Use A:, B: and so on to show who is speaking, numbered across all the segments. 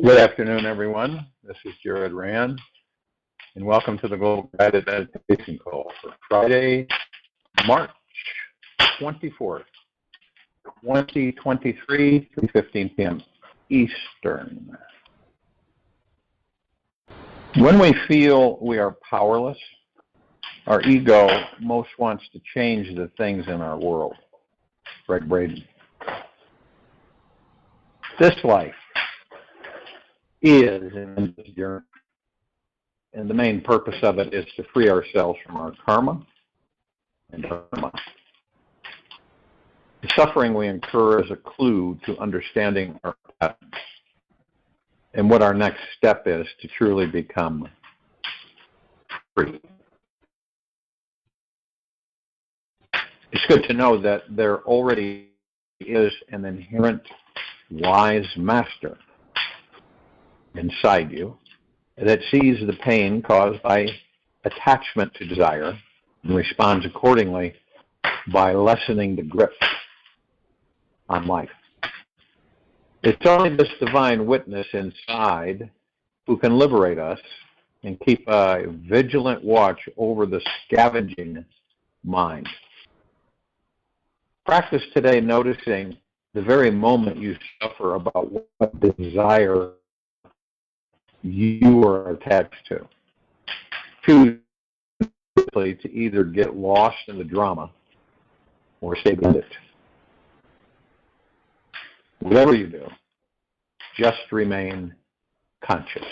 A: Good afternoon, everyone. This is Jared Rand, and welcome to the Global Guided Meditation Call for Friday, March 24th, 2023, 3:15 p.m. Eastern. When we feel we are powerless, our ego most wants to change the things in our world. Greg Braden. This life is in this journey, and the main purpose of it is to free ourselves from our karma and dharma. The suffering we incur is a clue to understanding our patterns and what our next step is to truly become free. It's good to know that there already is an inherent wise master inside you that sees the pain caused by attachment to desire and responds accordingly by lessening the grip on life. It's only this divine witness inside who can liberate us and keep a vigilant watch over the scavenging mind. Practice today noticing the very moment you suffer about what desire you are attached to. Choose to either get lost in the drama or stay with it. Whatever you do, just remain conscious,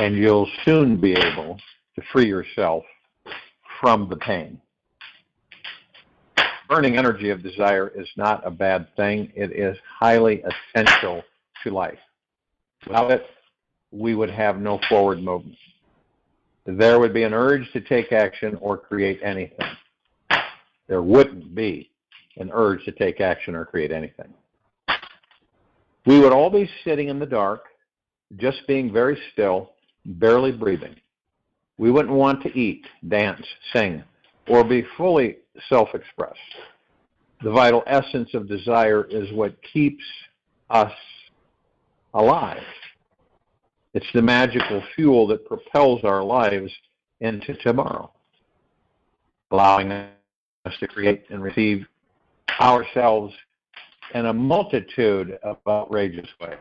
A: and you'll soon be able to free yourself from the pain. Burning energy of desire is not a bad thing. It is highly essential to life. Without it, we would have no forward movement. There would be an urge to take action or create anything. There wouldn't be an urge to take action or create anything. We would all be sitting in the dark, just being very still, barely breathing. We wouldn't want to eat, dance, sing, or be fully self-expressed. The vital essence of desire is what keeps us alive. It's the magical fuel that propels our lives into tomorrow, allowing us to create and receive ourselves in a multitude of outrageous ways.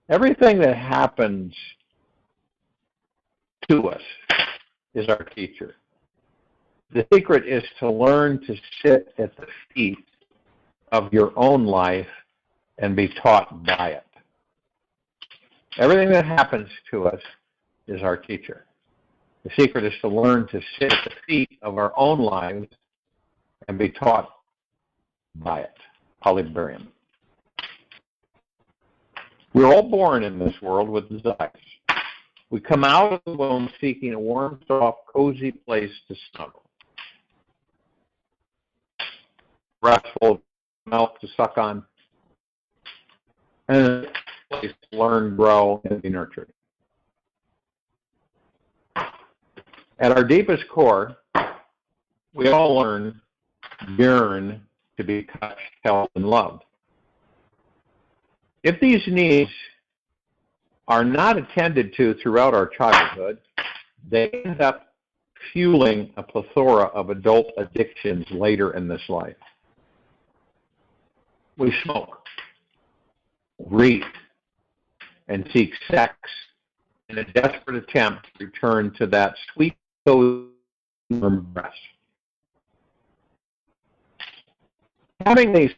A: Everything that happens to us is our teacher. The secret is to learn to sit at the feet of your own life and be taught by it. Everything that happens to us is our teacher. The secret is to learn to sit at the feet of our own lives and be taught by it. Polybrium. We're all born in this world with desires. We come out of the womb seeking a warm, soft, cozy place to snuggle. Breast full of milk to suck on, and a place to learn, grow, and be nurtured. At our deepest core, we all yearn to be touched, held, and loved. If these needs are not attended to throughout our childhood, they end up fueling a plethora of adult addictions later in this life. We smoke, read, and seek sex in a desperate attempt to return to that sweet, warm breast. Having these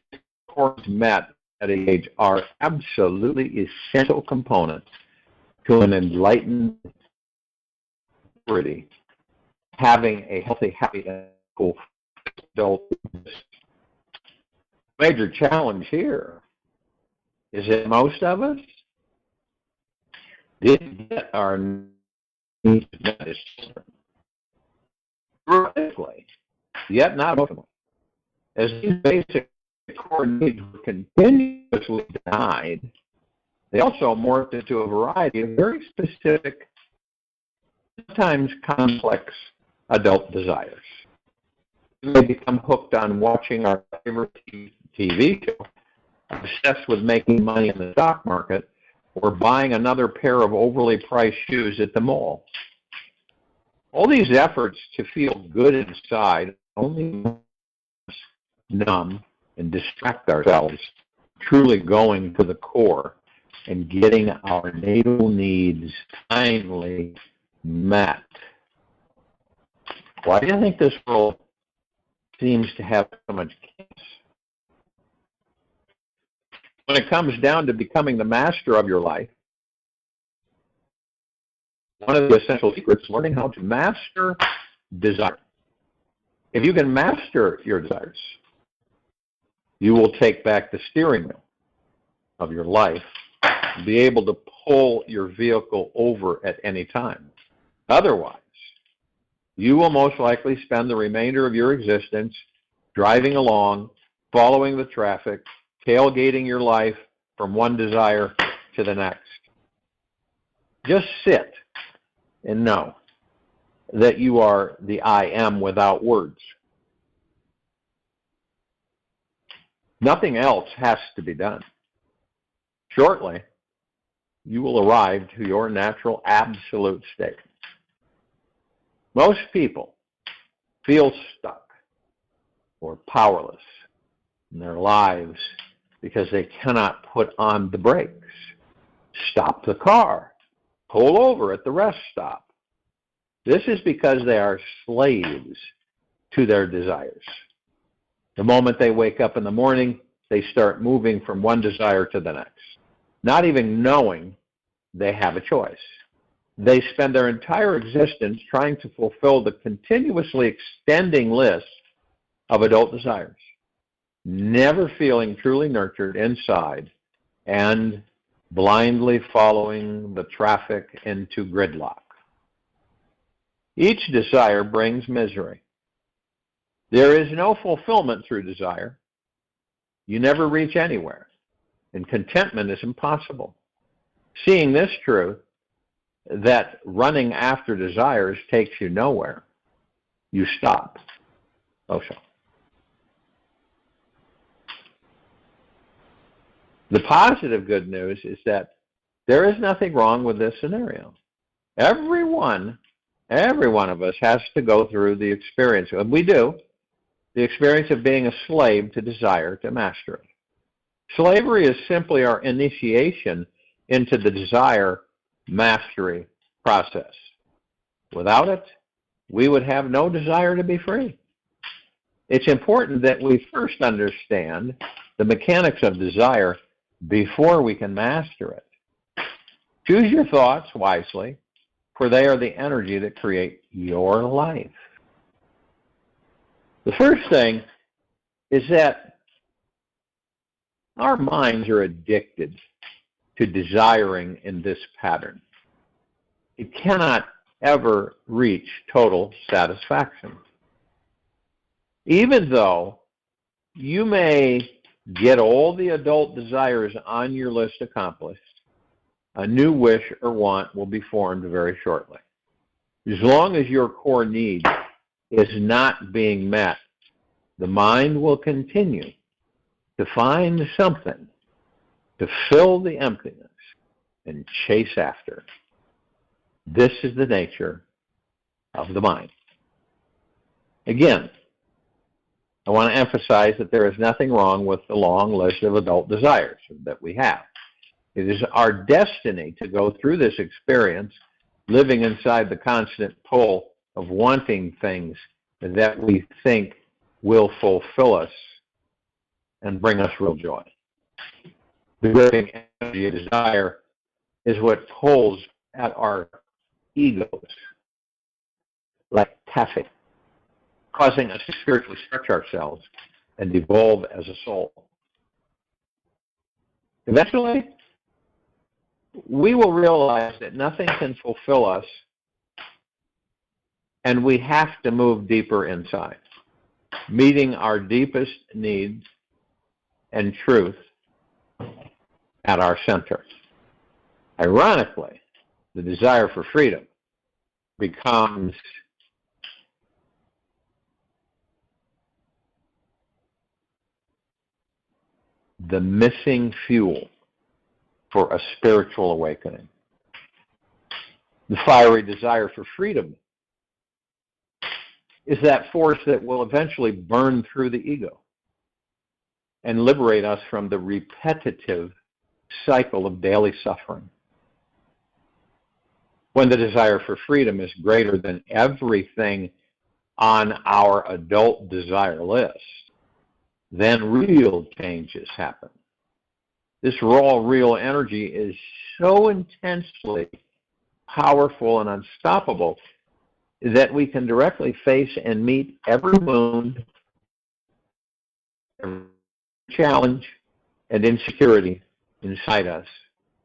A: cores met at a age are absolutely essential components to an enlightened maturity, having a healthy, happy, and cool adult. Major challenge here is that most of us didn't get our needs met as children. Theoretically, yet not emotionally. As these basic core needs were continuously denied, they also morphed into a variety of very specific, sometimes complex adult desires. We may become hooked on watching our favorite TV show obsessed with making money in the stock market, or buying another pair of overly priced shoes at the mall. All these efforts to feel good inside only numb and distract ourselves, truly going to the core and getting our natal needs finally met. Why do you think this world seems to have so much chaos? When it comes down to becoming the master of your life, one of the essential secrets is learning how to master desire. If you can master your desires, you will take back the steering wheel of your life and be able to pull your vehicle over at any time. Otherwise, you will most likely spend the remainder of your existence driving along, following the traffic, tailgating your life from one desire to the next. Just sit and know that you are the I am without words. Nothing else has to be done. Shortly, you will arrive to your natural absolute state. Most people feel stuck or powerless in their lives because they cannot put on the brakes, stop the car, pull over at the rest stop. This is because they are slaves to their desires. The moment they wake up in the morning, they start moving from one desire to the next, not even knowing they have a choice. They spend their entire existence trying to fulfill the continuously extending list of adult desires, never feeling truly nurtured inside and blindly following the traffic into gridlock. Each desire brings misery. There is no fulfillment through desire. You never reach anywhere, and contentment is impossible. Seeing this truth, that running after desires takes you nowhere, you stop. Osho. The positive good news is that there is nothing wrong with this scenario. Every one of us has to go through the experience, and we do, the experience of being a slave to desire to master it. Slavery is simply our initiation into the desire mastery process. Without it, we would have no desire to be free. It's important that we first understand the mechanics of desire before we can master it. Choose your thoughts wisely, for they are the energy that create your life. The first thing is that our minds are addicted to desiring in this pattern. It cannot ever reach total satisfaction. Even though you may get all the adult desires on your list accomplished, a new wish or want will be formed very shortly. As long as your core need is not being met, the mind will continue to find something to fill the emptiness and chase after. This is the nature of the mind. Again, I want to emphasize that there is nothing wrong with the long list of adult desires that we have. It is our destiny to go through this experience living inside the constant pull of wanting things that we think will fulfill us and bring us real joy. The gripping energy of desire is what pulls at our egos like taffy, causing us to spiritually stretch ourselves and evolve as a soul. Eventually, we will realize that nothing can fulfill us, and we have to move deeper inside, meeting our deepest needs and truth at our center. Ironically, the desire for freedom becomes the missing fuel for a spiritual awakening. The fiery desire for freedom is that force that will eventually burn through the ego and liberate us from the repetitive cycle of daily suffering. When the desire for freedom is greater than everything on our adult desire list, then real changes happen. This raw, real energy is so intensely powerful and unstoppable that we can directly face and meet every wound, every challenge, and insecurity inside us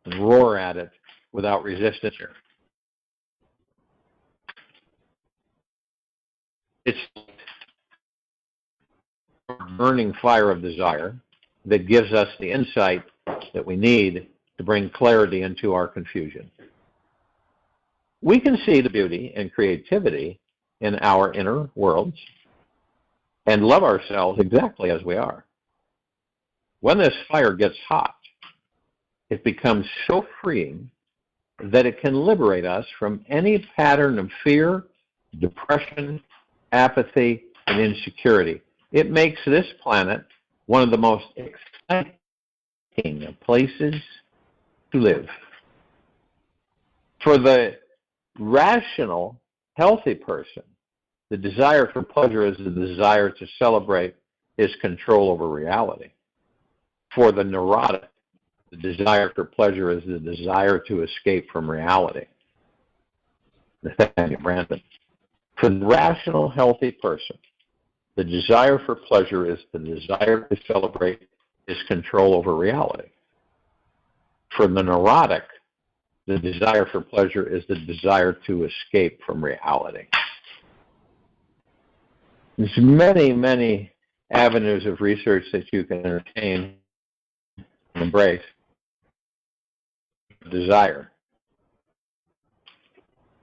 A: and roar at it without resistance. It's a burning fire of desire that gives us the insight that we need to bring clarity into our confusion. We can see the beauty and creativity in our inner worlds and love ourselves exactly as we are. When this fire gets hot, it becomes so freeing that it can liberate us from any pattern of fear, depression, apathy, and insecurity. It makes this planet one of the most exciting places to live. For the rational, healthy person, the desire for pleasure is the desire to celebrate his control over reality. For the neurotic, the desire for pleasure is the desire to escape from reality. Nathaniel Brandon. For the rational, healthy person, the desire for pleasure is the desire to celebrate his control over reality. For the neurotic, the desire for pleasure is the desire to escape from reality. There's many, many avenues of research that you can entertain and embrace. Desire.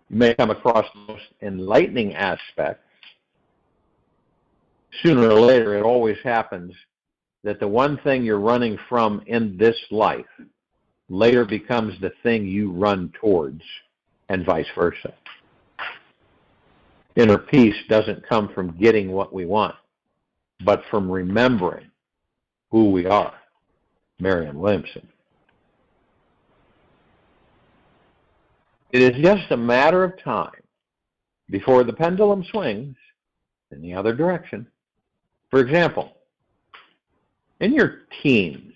A: You may come across the most enlightening aspect. Sooner or later, it always happens that the one thing you're running from in this life later becomes the thing you run towards, and vice versa. Inner peace doesn't come from getting what we want, but from remembering who we are. Marianne Williamson. It is just a matter of time before the pendulum swings in the other direction. For example, in your teens,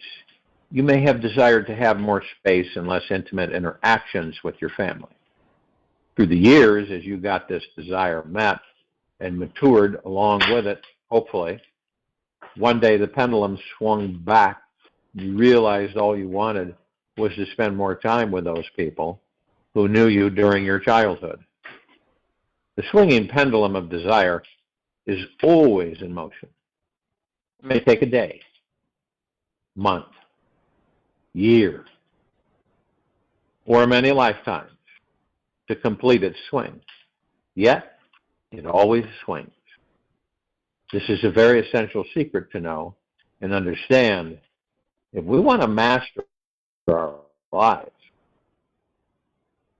A: you may have desired to have more space and less intimate interactions with your family. Through the years, as you got this desire met and matured along with it, hopefully, one day the pendulum swung back. You realized all you wanted was to spend more time with those people who knew you during your childhood. The swinging pendulum of desire is always in motion. It may take a day, month, year, or many lifetimes to complete its swing. Yet, it always swings. This is a very essential secret to know and understand. If we want to master our lives,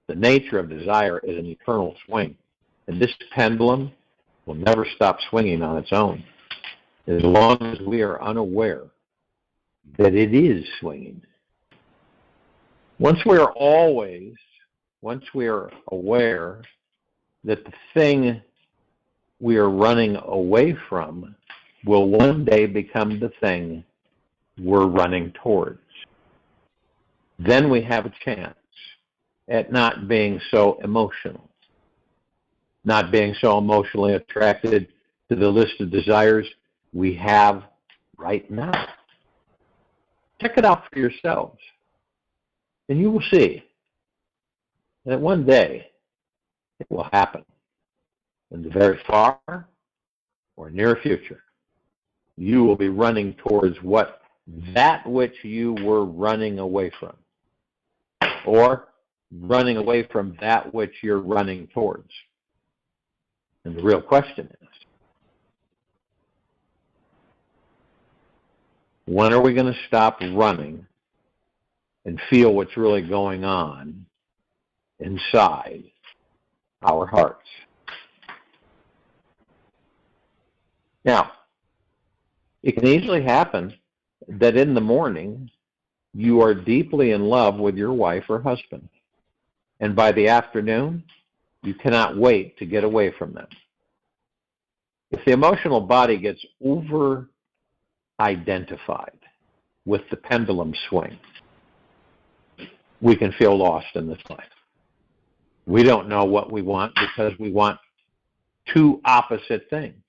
A: the nature of desire is an eternal swing, and this pendulum will never stop swinging on its own as long as we are unaware that it is swinging. Once we are aware that the thing we are running away from will one day become the thing we're running towards, then we have a chance at not being so emotional, not being so emotionally attracted to the list of desires we have right now. Check it out for yourselves, and you will see that one day it will happen in the very far or near future. You will be running towards that which you were running away from, or running away from that which you're running towards. And the real question is, When are we going to stop running and feel what's really going on inside our hearts? Now, it can easily happen that in the morning you are deeply in love with your wife or husband, and by the afternoon you cannot wait to get away from them. If the emotional body gets over-identified with the pendulum swing, we can feel lost in this life. We don't know what we want because we want two opposite things.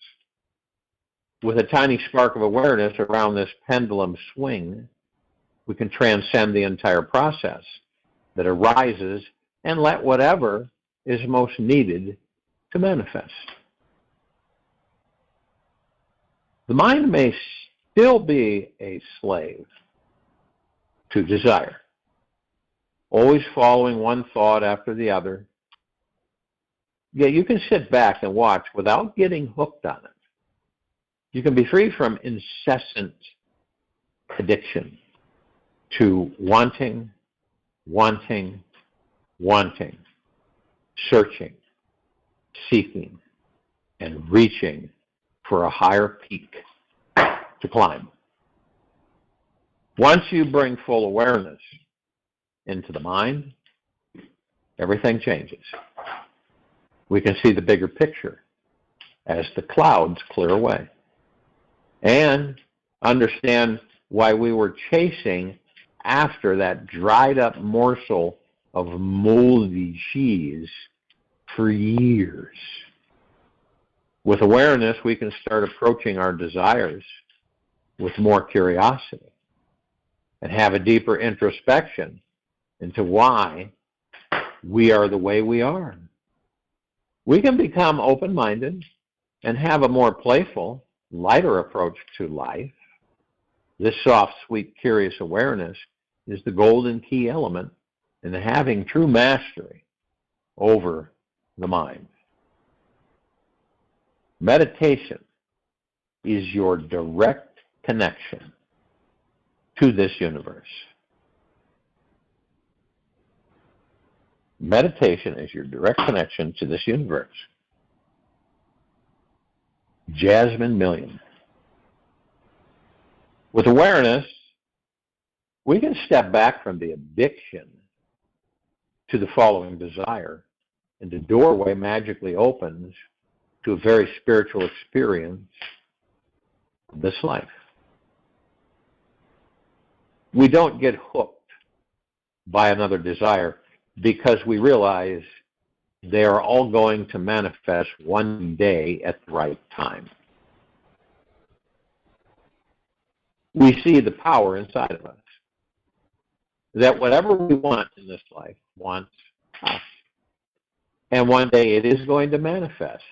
A: With a tiny spark of awareness around this pendulum swing, we can transcend the entire process that arises and let whatever is most needed to manifest. The mind may still be a slave to desire, always following one thought after the other. Yet you can sit back and watch without getting hooked on it. You can be free from incessant addiction to wanting, searching, seeking, and reaching for a higher peak to climb. Once you bring full awareness into the mind, everything changes. We can see the bigger picture as the clouds clear away, and understand why we were chasing after that dried up morsel of moldy cheese for years. With awareness, we can start approaching our desires with more curiosity and have a deeper introspection into why we are the way we are. We can become open-minded and have a more playful, lighter approach to life. This soft, sweet, curious awareness is the golden key element in having true mastery over the mind. Meditation is your direct connection to this universe. Meditation is your direct connection to this universe. Jasmine Million. With awareness, we can step back from the addiction to the following desire, and the doorway magically opens to a very spiritual experience of this life. We don't get hooked by another desire because we realize they are all going to manifest one day at the right time. We see the power inside of us, that whatever we want in this life wants us. And one day it is going to manifest,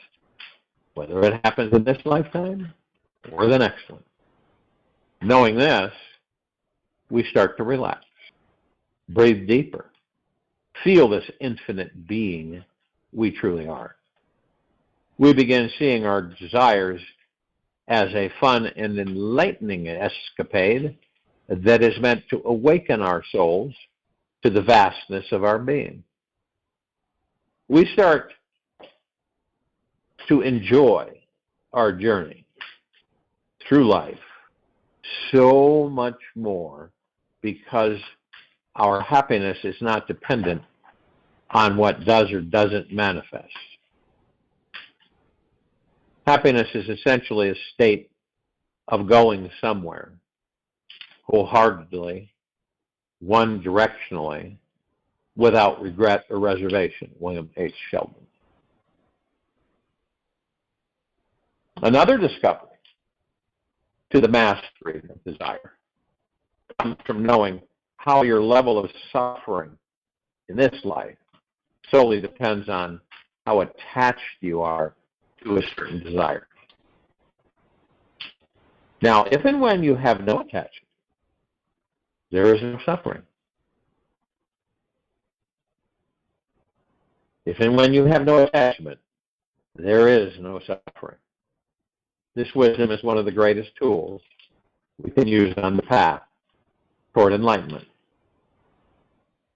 A: whether it happens in this lifetime or the next one. Knowing this, we start to relax, breathe deeper, feel this infinite being we truly are. We begin seeing our desires as a fun and enlightening escapade that is meant to awaken our souls to the vastness of our being. We start to enjoy our journey through life so much more because our happiness is not dependent on what does or doesn't manifest. Happiness is essentially a state of going somewhere, wholeheartedly, one-directionally, without regret or reservation. William H. Sheldon. Another discovery to the mastery of desire comes from knowing how your level of suffering in this life solely depends on how attached you are to a certain desire. Now, if and when you have no attachment, there is no suffering. If and when you have no attachment, there is no suffering. This wisdom is one of the greatest tools we can use on the path toward enlightenment.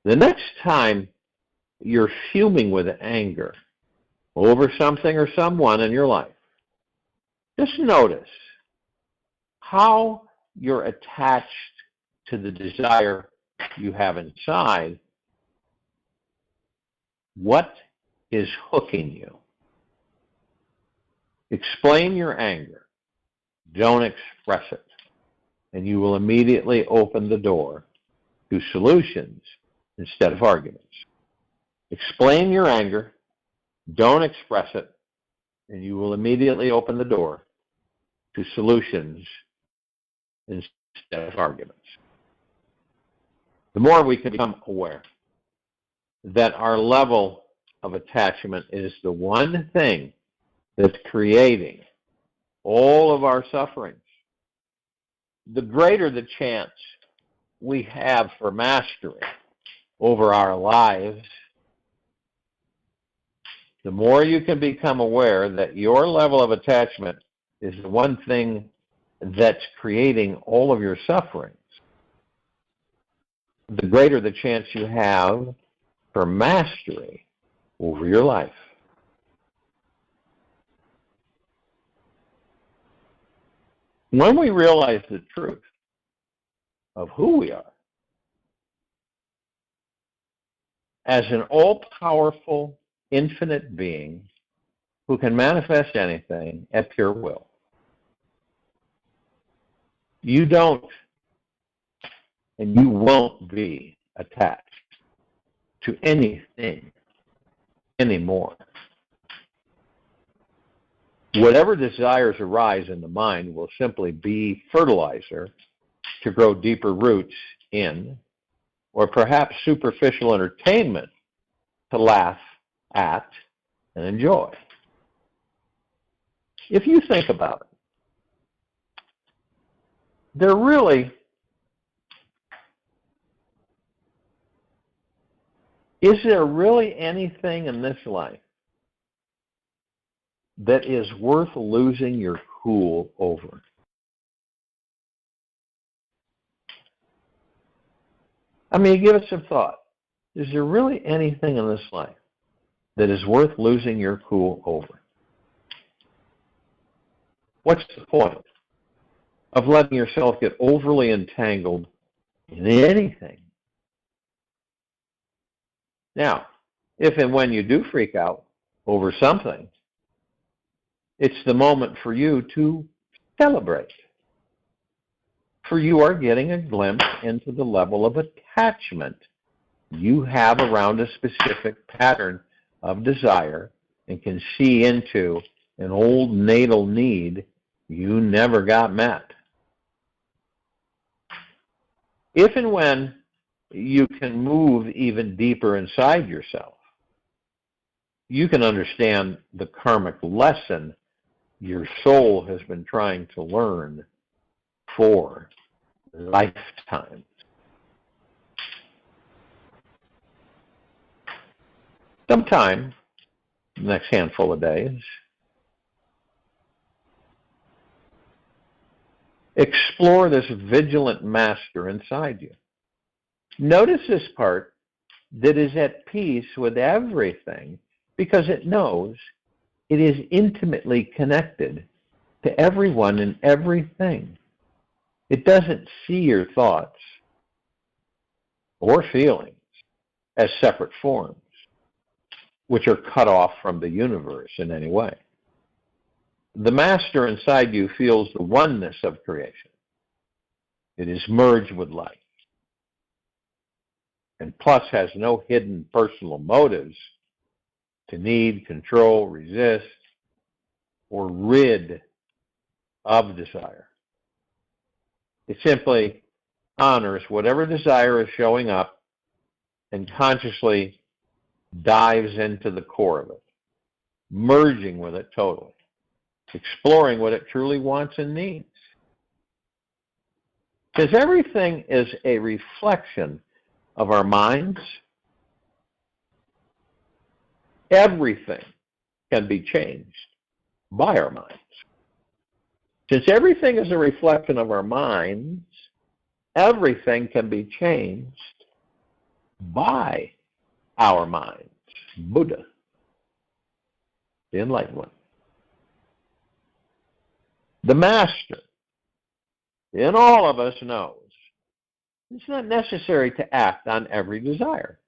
A: The next time you're fuming with anger over something or someone in your life, just notice how you're attached to the desire you have inside. What is hooking you? Explain your anger. Don't express it. And you will immediately open the door to solutions instead of arguments. Explain your anger. Don't express it. And you will immediately open the door to solutions instead of arguments. The more we can become aware that our level of attachment is the one thing that's creating all of our sufferings, the greater the chance we have for mastery over our lives. The more you can become aware that your level of attachment is the one thing that's creating all of your sufferings, the greater the chance you have for mastery over your life. When we realize the truth of who we are as an all-powerful, infinite being who can manifest anything at pure will, you don't and you won't be attached to anything anymore. Whatever desires arise in the mind will simply be fertilizer to grow deeper roots in, or perhaps superficial entertainment to laugh at and enjoy. If you think about it, is there really anything in this life that is worth losing your cool over? I mean, give it some thought. Is there really anything in this life that is worth losing your cool over? What's the point of letting yourself get overly entangled in anything? Now, if and when you do freak out over something, it's the moment for you to celebrate. For you are getting a glimpse into the level of attachment you have around a specific pattern of desire and can see into an old natal need you never got met. If and when you can move even deeper inside yourself, you can understand the karmic lesson your soul has been trying to learn for lifetimes. Sometime, the next handful of days, explore this vigilant master inside you. Notice this part that is at peace with everything because it knows it is intimately connected to everyone and everything. It doesn't see your thoughts or feelings as separate forms, which are cut off from the universe in any way. The master inside you feels the oneness of creation. It is merged with life. And plus has no hidden personal motives to need, control, resist, or rid of desire. It simply honors whatever desire is showing up and consciously dives into the core of it, merging with it totally, exploring what it truly wants and needs. Because everything is a reflection of our minds. Everything can be changed by our minds. Since everything is a reflection of our minds, everything can be changed by our minds. Buddha, the Enlightened One. The Master in all of us knows it's not necessary to act on every desire.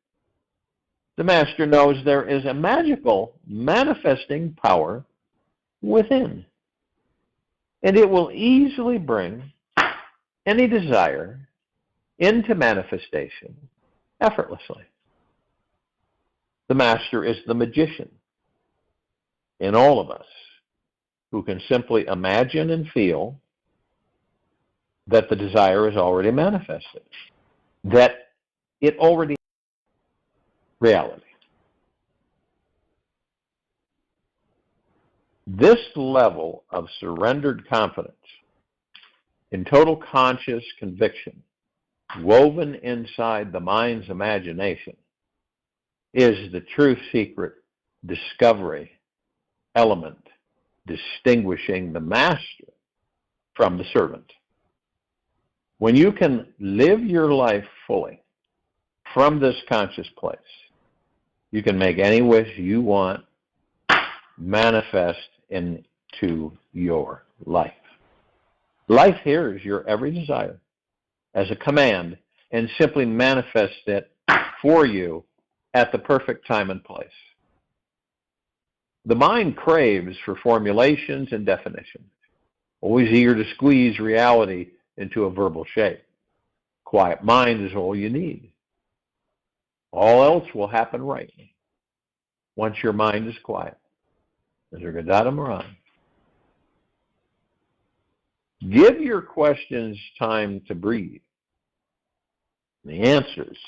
A: The Master knows there is a magical manifesting power within, and it will easily bring any desire into manifestation effortlessly. The Master is the magician in all of us who can simply imagine and feel that the desire is already manifested, that it already is reality. This level of surrendered confidence in total conscious conviction woven inside the mind's imagination is the true secret discovery element distinguishing the master from the servant. When you can live your life fully from this conscious place, you can make any wish you want manifest into your life. Life hears your every desire as a command and simply manifests it for you at the perfect time and place. The mind craves for formulations and definitions, always eager to squeeze reality into a verbal shape. Quiet mind is all you need. All else will happen rightly once your mind is quiet. Give your questions time to breathe. The answers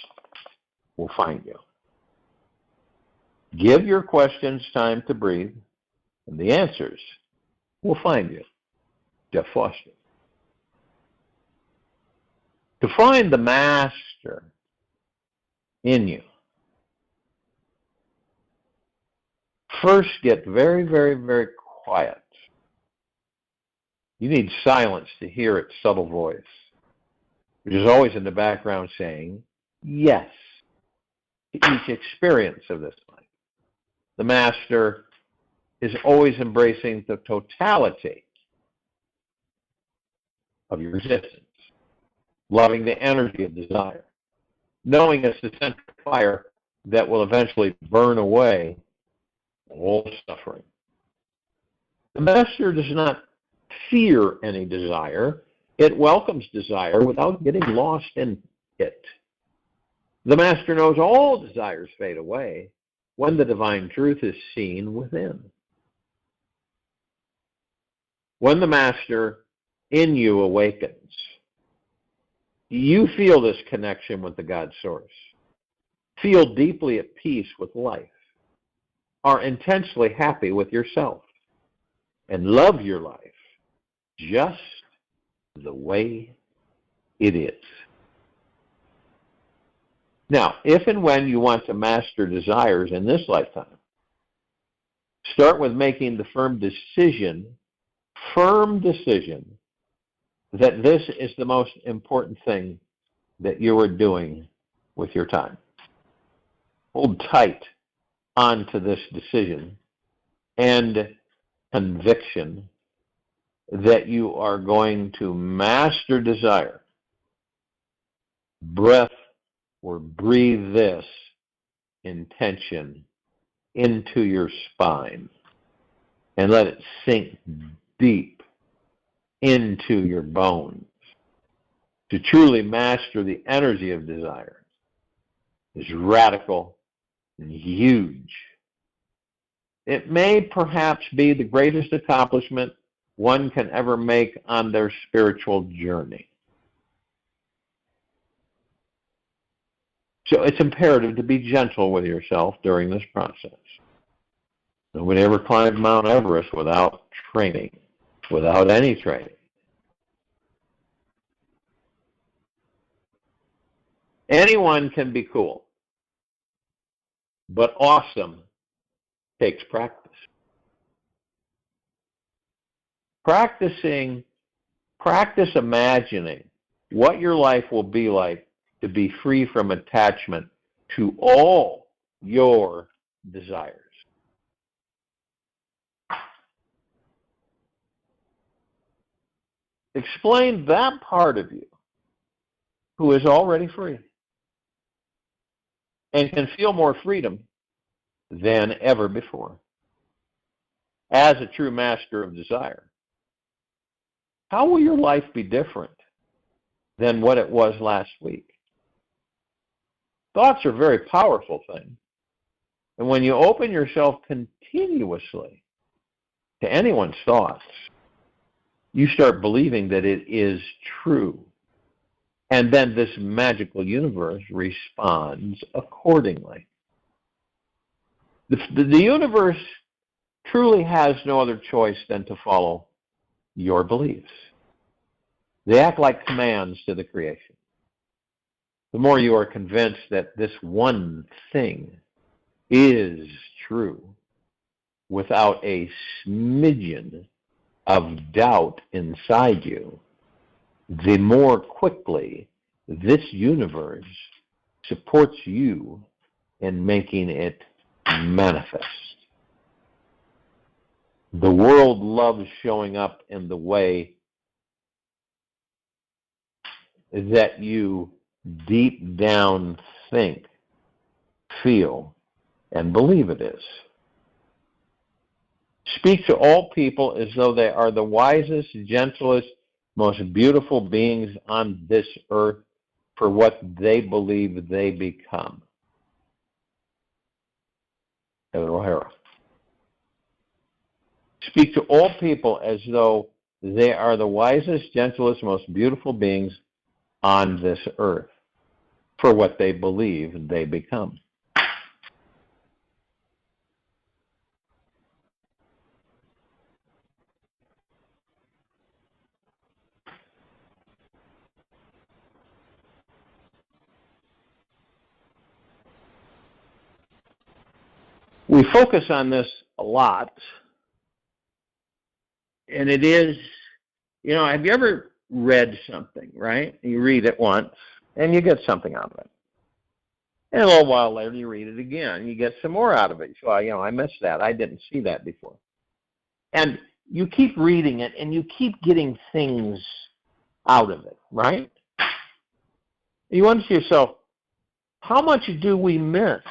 A: will find you. Give your questions time to breathe, and the answers will find you. Jeff Foster. To find the master in you, first get very, very, very quiet. You need silence to hear its subtle voice, which is always in the background saying yes to each experience of this life. The master is always embracing the totality of your existence, loving the energy of desire, knowing it's the central fire that will eventually burn away all suffering. The master does not fear any desire. It welcomes desire without getting lost in it. The master knows all desires fade away when the divine truth is seen within. When the master in you awakens, you feel this connection with the God source, feel deeply at peace with life, are intensely happy with yourself, and love your life just the way it is. Now, if and when you want to master desires in this lifetime, start with making the firm decision that this is the most important thing that you are doing with your time. Hold tight onto this decision and conviction that you are going to master desire. Breath or breathe this intention into your spine and let it sink deep into your bones. To truly master the energy of desire is radical and huge. It may perhaps be the greatest accomplishment one can ever make on their spiritual journey. So it's imperative to be gentle with yourself during this process. Nobody ever climbed Mount Everest without training, without any training. Anyone can be cool, but awesome takes practice. Practice imagining what your life will be like to be free from attachment to all your desires. Explain that part of you who is already free and can feel more freedom than ever before as a true master of desire. How will your life be different than what it was last week? Thoughts are a very powerful thing. And when you open yourself continuously to anyone's thoughts, you start believing that it is true. And then this magical universe responds accordingly. The universe truly has no other choice than to follow your beliefs. They act like commands to the creation. The more you are convinced that this one thing is true, without a smidgen of doubt inside you, the more quickly this universe supports you in making it manifest. The world loves showing up in the way that you deep down think, feel, and believe it is. Speak to all people as though they are the wisest, gentlest, most beautiful beings on this earth for what they believe they become. Evan O'Hara. Speak to all people as though they are the wisest, gentlest, most beautiful beings on this earth for what they believe they become. We focus on this a lot, and it is, have you ever read something, right? You read it once, and you get something out of it. And a little while later, you read it again. You get some more out of it. So, I missed that. I didn't see that before. And you keep reading it, and you keep getting things out of it, right? You wonder to yourself, how much do we miss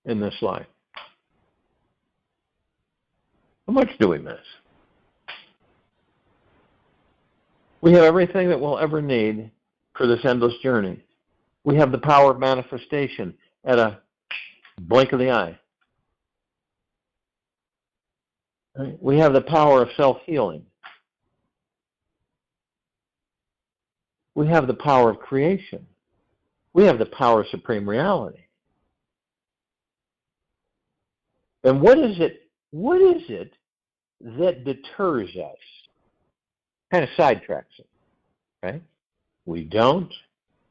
A: in this life? How much do we miss? We have everything that we'll ever need for this endless journey. We have the power of manifestation at a blink of the eye. Right? We have the power of self-healing. We have the power of creation. We have the power of supreme reality. And what is it that deters us? Kind of sidetracks it, right? We don't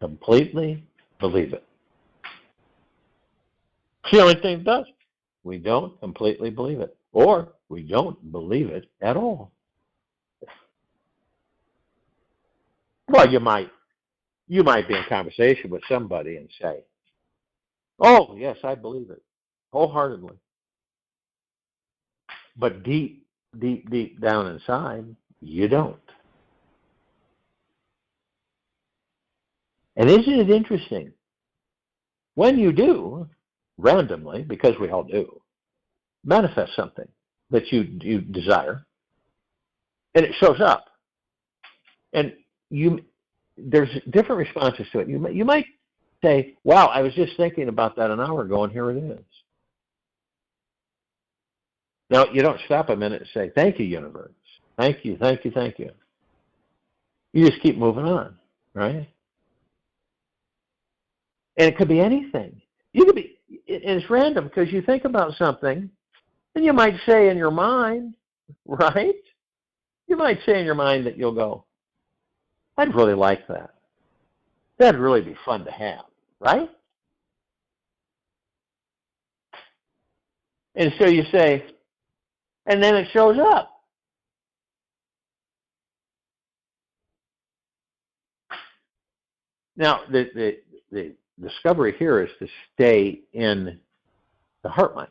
A: completely believe it. It's the only thing it does. We don't completely believe it. Or we don't believe it at all. Well, you might be in conversation with somebody and say, oh, yes, I believe it wholeheartedly. But deep down inside, you don't. And isn't it interesting? When you do, randomly, because we all do, manifest something that you desire, and it shows up, and there's different responses to it. You might say, wow, I was just thinking about that an hour ago, and here it is. Now, you don't stop a minute and say, thank you, universe. Thank you, thank you, thank you. You just keep moving on, right? And it could be anything. It's random because you think about something, and you might say in your mind, right? You might say in your mind that you'll go, I'd really like that. That'd really be fun to have, right? And so you say, and then it shows up. Now, the discovery here is to stay in the heart mind,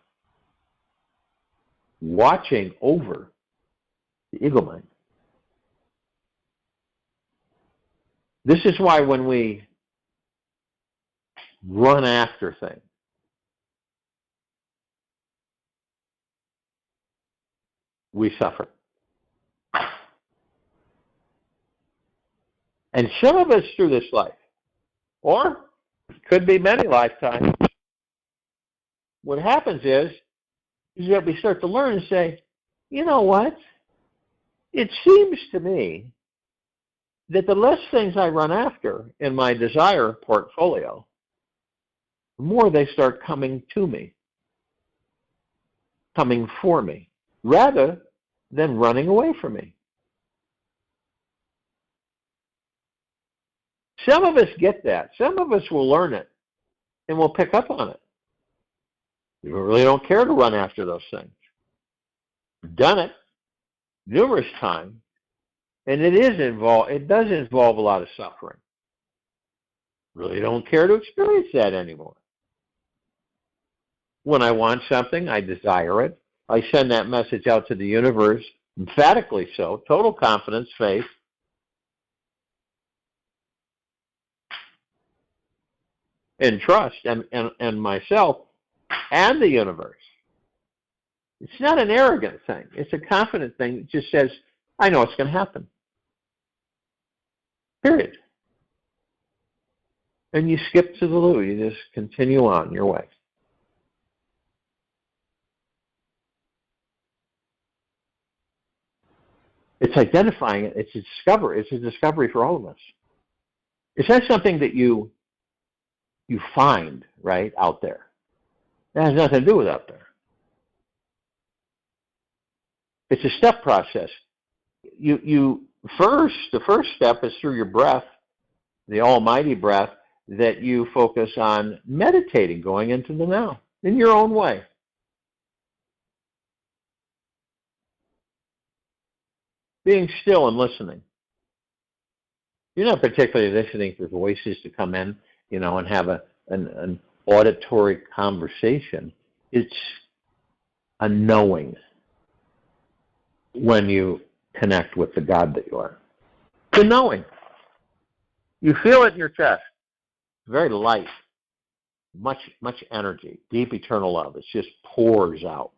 A: watching over the ego mind. This is why when we run after things, we suffer. And some of us through this life, or it could be many lifetimes, what happens is that we start to learn and say, you know what? It seems to me that the less things I run after in my desire portfolio, the more they start coming to me, coming for me, rather than running away from me. Some of us get that. Some of us will learn it and will pick up on it. We really don't care to run after those things. We've done it numerous times, and it does involve a lot of suffering. Really don't care to experience that anymore. When I want something, I desire it. I send that message out to the universe, emphatically so, total confidence, faith. And trust, and myself, and the universe. It's not an arrogant thing. It's a confident thing that just says, I know it's going to happen. Period. And you skip to the loo. You just continue on your way. It's identifying it. It's a discovery. It's a discovery for all of us. It's not something that you find, right, out there. That has nothing to do with out there. It's a step process. The first step is through your breath, the almighty breath, that you focus on meditating, going into the now, in your own way. Being still and listening. You're not particularly listening for voices to come in, and have an auditory conversation. It's a knowing when you connect with the God that you are. It's a knowing. You feel it in your chest. It's very light. Much energy. Deep eternal love. It just pours out.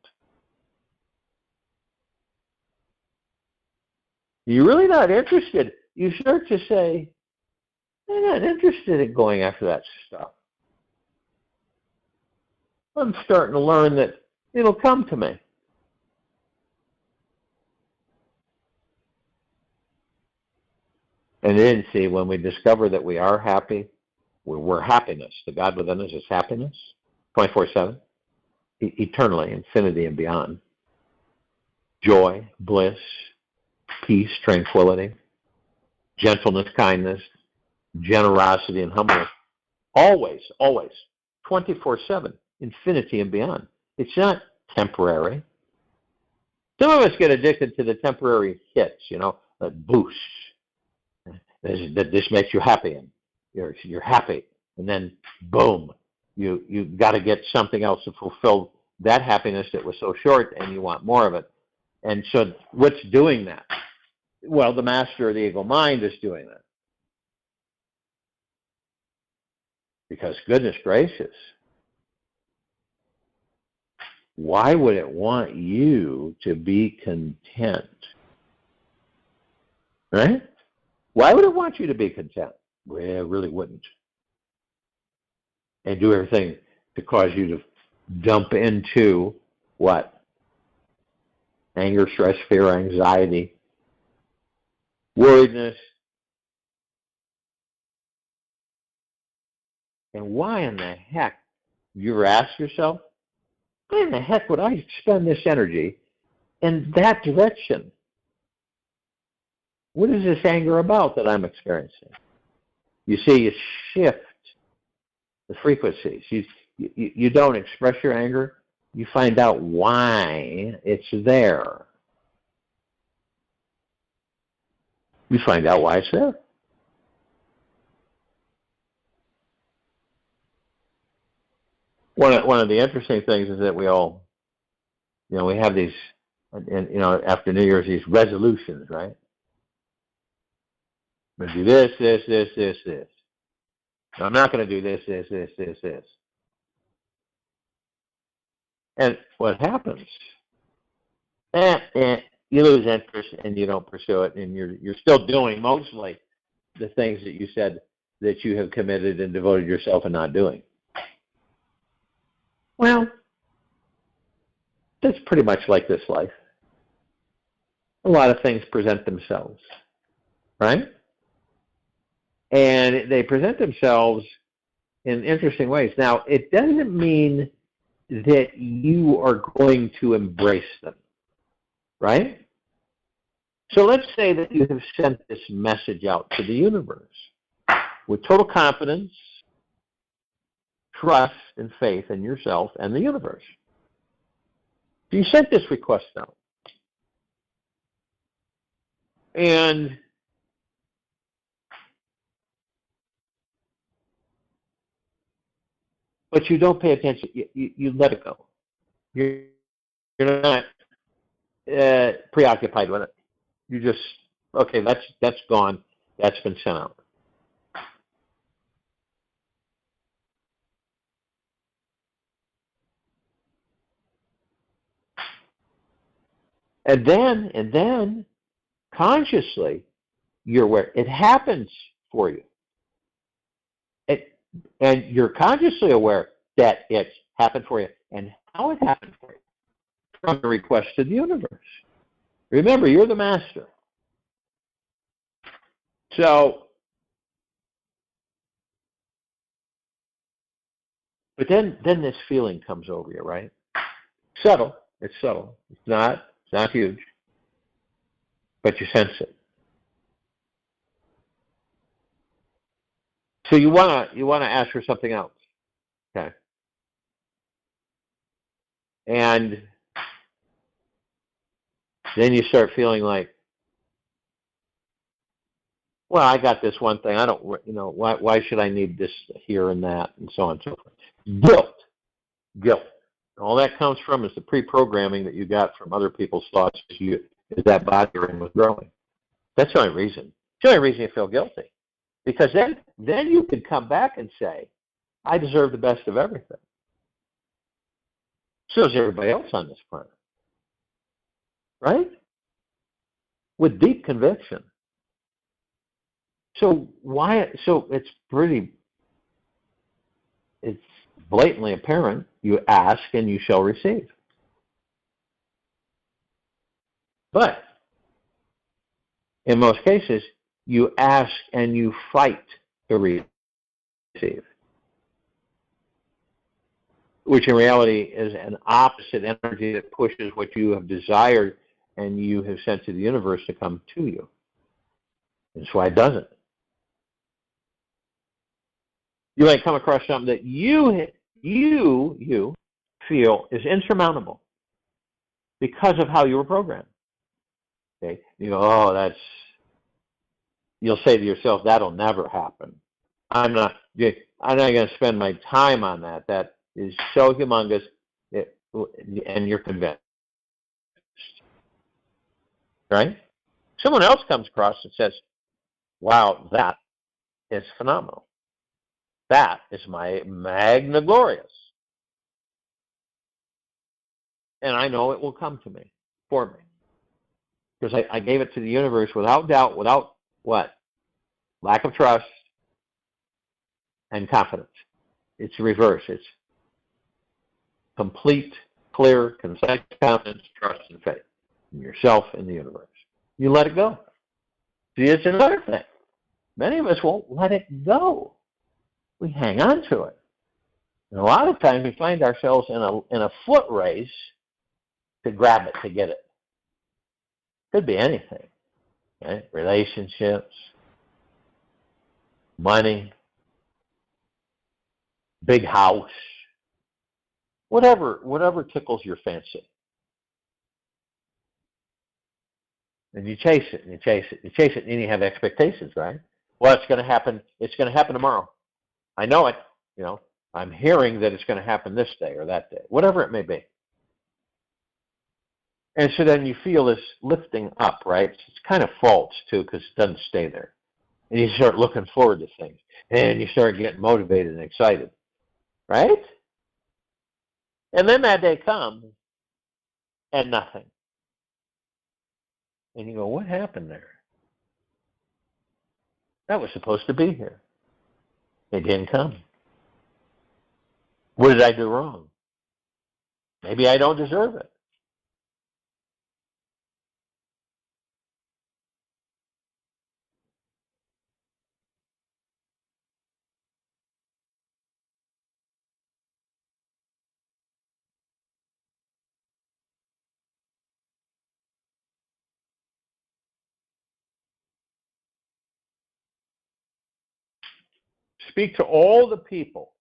A: You're really not interested. You start to say, I'm not interested in going after that stuff. I'm starting to learn that it'll come to me. And then, see, when we discover that we are happy, we're happiness. The God within us is happiness, 24/7, eternally, infinity and beyond. Joy, bliss, peace, tranquility, gentleness, kindness, generosity, and humbleness. Always, 24/7, infinity and beyond. It's not temporary. Some of us get addicted to the temporary hits, that boost. This makes you happy, and you're happy, and then boom, you got to get something else to fulfill that happiness that was so short, and you want more of it. And so, what's doing that? Well, the master of the ego mind is doing that. Because goodness gracious, why would it want you to be content? Right? Why would it want you to be content? Well, it really wouldn't. And do everything to cause you to dump into what? Anger, stress, fear, anxiety, worriedness. And why in the heck, you ever ask yourself, why in the heck would I spend this energy in that direction? What is this anger about that I'm experiencing? You see, you shift the frequencies. You don't express your anger. You find out why it's there. You find out why it's there. one of the interesting things is that we all, we have these, and after New Year's, these resolutions, right? I'm going to do this, this, this, this, this. No, I'm not going to do this, this, this, this, this. And what happens? You lose interest and you don't pursue it, and you're still doing mostly the things that you said that you have committed and devoted yourself in not doing. Well, that's pretty much like this life. A lot of things present themselves, right? And they present themselves in interesting ways. Now, it doesn't mean that you are going to embrace them, right? So let's say that you have sent this message out to the universe with total confidence, trust, and faith in yourself and the universe. So you sent this request out. But you don't pay attention. You let it go. You're not preoccupied with it. You just, okay, that's gone. That's been sent out. And then consciously, you're aware. It happens for you. And you're consciously aware that it's happened for you and how it happened for you from the request to the universe. Remember, you're the master. So, but then this feeling comes over you, right? Subtle. It's subtle. It's not huge, but you sense it. So you wanna ask for something else, okay? And then you start feeling like, well, I got this one thing. I don't, why should I need this here and that, and so on and so forth. Guilt. All that comes from is the pre-programming that you got from other people's thoughts as that body you're in was growing. That's the only reason. It's the only reason you feel guilty. Because then you could come back and say, I deserve the best of everything. So does everybody else on this planet. Right? With deep conviction. So it's blatantly apparent, you ask and you shall receive. But in most cases, you ask and you fight to receive, which in reality is an opposite energy that pushes what you have desired and you have sent to the universe to come to you. That's why it doesn't. You might come across something that you feel is insurmountable because of how you were programmed. Okay, you go, you'll say to yourself, that'll never happen. I'm not going to spend my time on that. That is so humongous, and you're convinced, right? Someone else comes across and says, wow, that is phenomenal. That is my magna glorious. And I know it will come to me, for me. Because I gave it to the universe without doubt, without what? Lack of trust and confidence. It's reverse. It's complete, clear, concise confidence, trust, and faith in yourself and the universe. You let it go. See, it's another thing. Many of us won't let it go. We hang on to it. And a lot of times we find ourselves in a foot race to grab it, to get it. Could be anything, right? Relationships, money, big house, whatever tickles your fancy. And you chase it, and you chase it, and you chase it, and then you have expectations, right? Well, it's going to happen. It's going to happen tomorrow. I know it. I'm hearing that it's going to happen this day or that day, whatever it may be. And so then you feel this lifting up, right? It's kind of false, too, because it doesn't stay there. And you start looking forward to things. And you start getting motivated and excited, right? And then that day comes, and nothing. And you go, what happened there? That was supposed to be here. It didn't come. What did I do wrong? Maybe I don't deserve it. Speak to all the people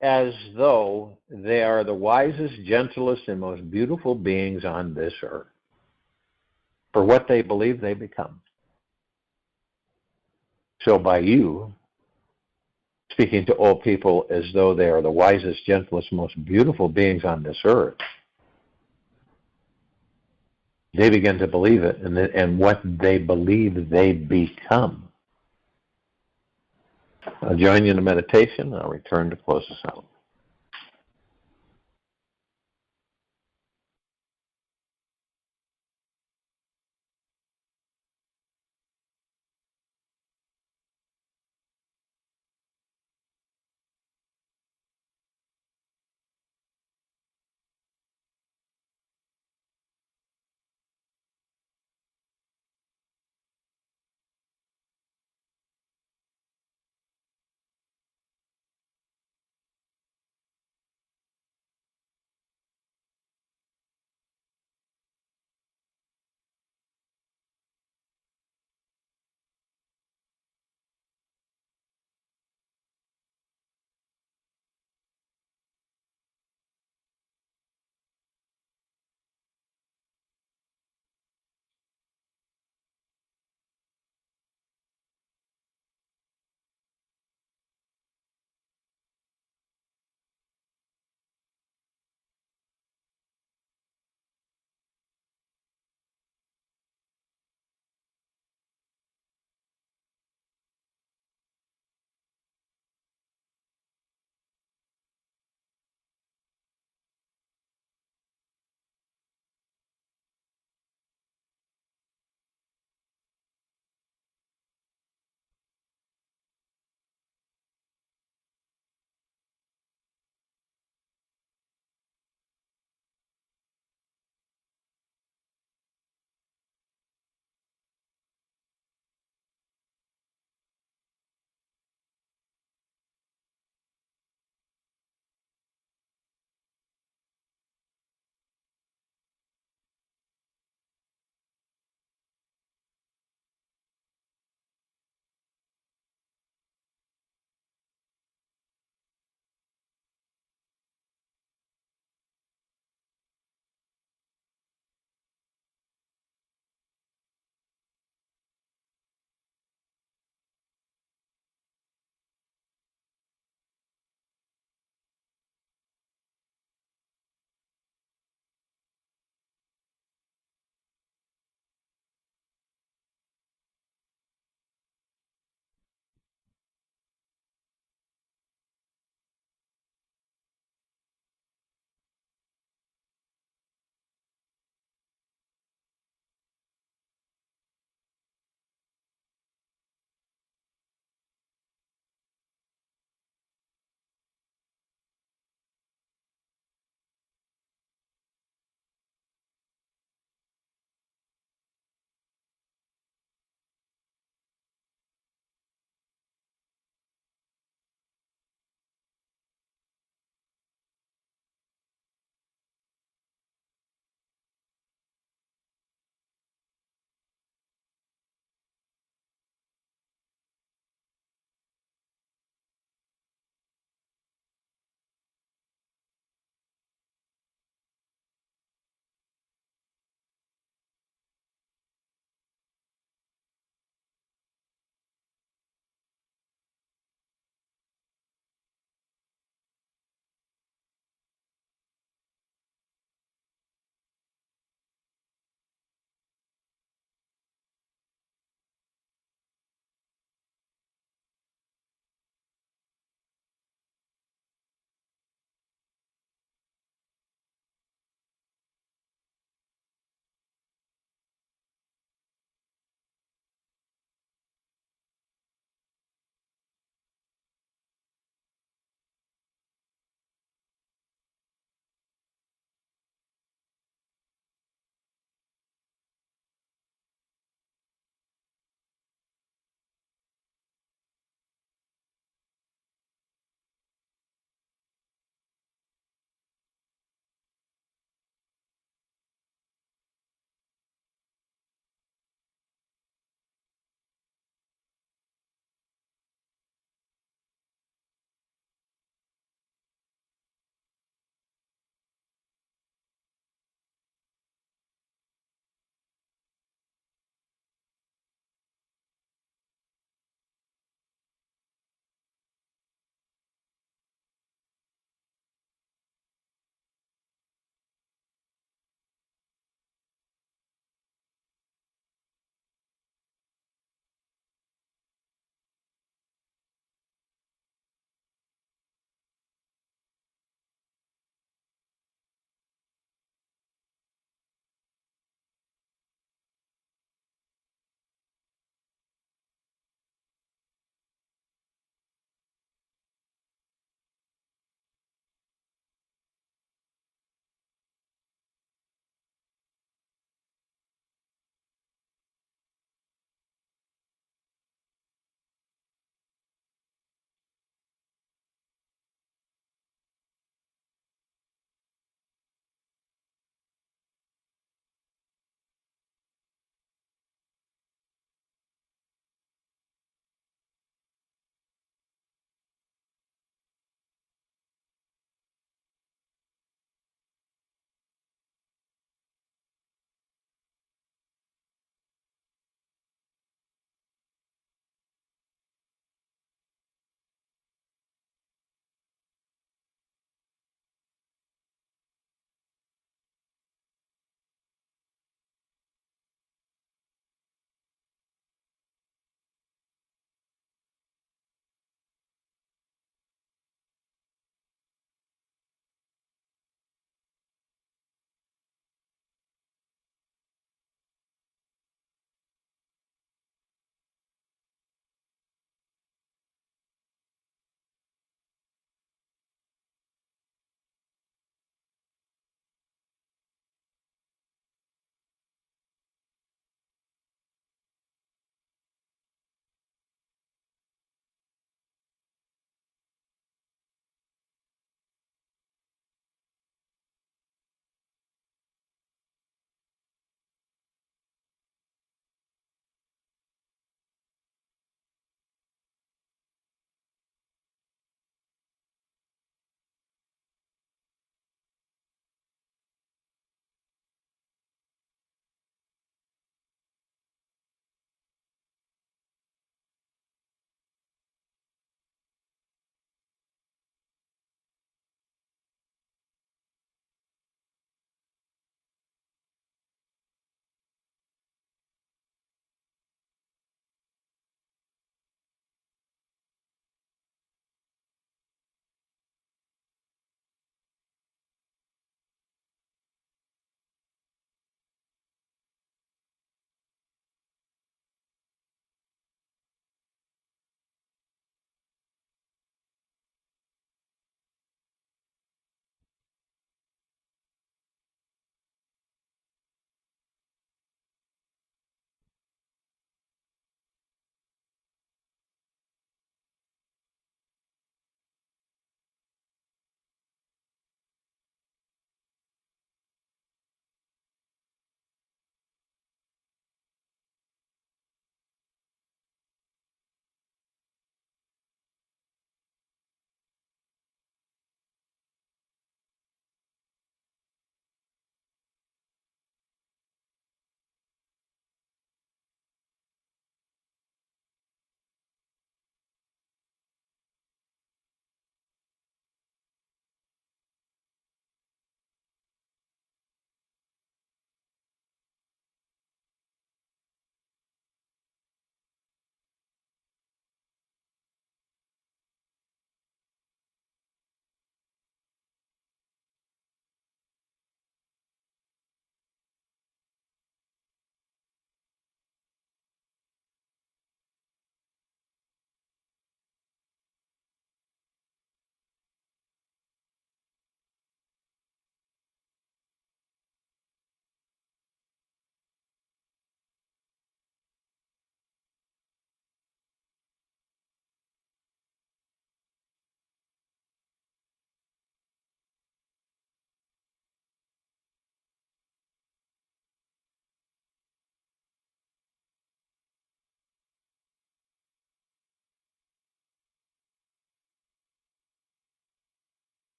A: as though they are the wisest, gentlest, and most beautiful beings on this earth for what they believe they become. So by you speaking to all people as though they are the wisest, gentlest, most beautiful beings on this earth, they begin to believe it, and what they believe they become. I'll join you in a meditation. I'll return to close us out.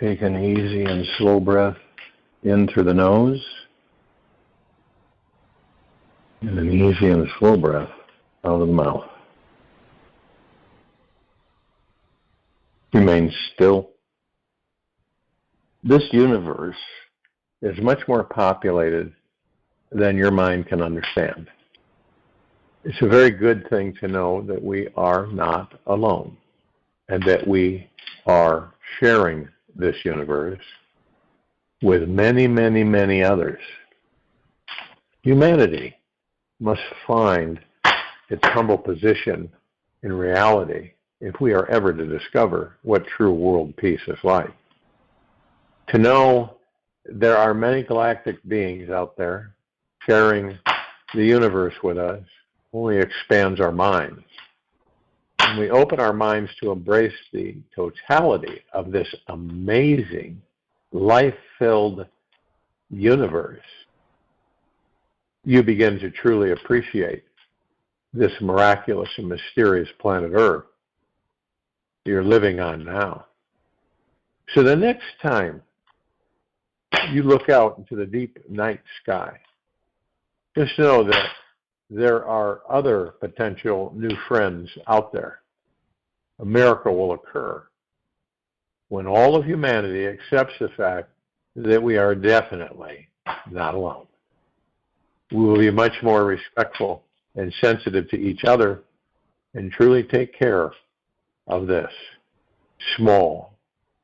A: Take an easy and slow breath in through the nose, and an easy and slow breath out of the mouth. Remain still. This universe is much more populated than your mind can understand. It's a very good thing to know that we are not alone and that we are sharing this universe with many, many, many others. Humanity must find its humble position in reality if we are ever to discover what true world peace is like. To know there are many galactic beings out there sharing the universe with us only expands our minds. When we open our minds to embrace the totality of this amazing, life-filled universe, you begin to truly appreciate this miraculous and mysterious planet Earth you're living on now. So the next time you look out into the deep night sky, just know that there are other potential new friends out there. A miracle will occur when all of humanity accepts the fact that we are definitely not alone. We will be much more respectful and sensitive to each other and truly take care of this small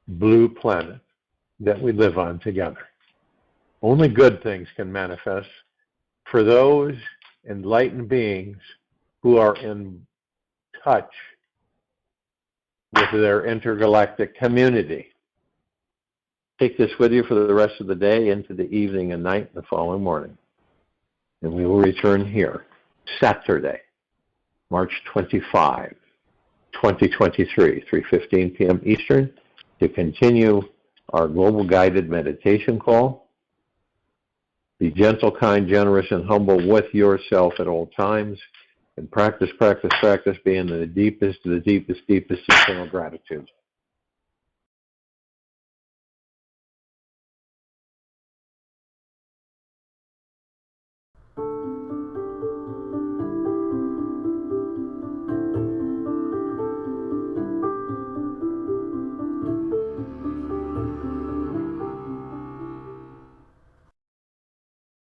A: blue planet that we live on together. Only good things can manifest for those enlightened beings who are in touch with their intergalactic community. Take this with you for the rest of the day, into the evening and night, the following morning. And we will return here Saturday, March 25, 2023, 3:15 p.m. Eastern, to continue our global guided meditation call. Be gentle, kind, generous, and humble with yourself at all times. And practice, practice, practice being the deepest eternal gratitude.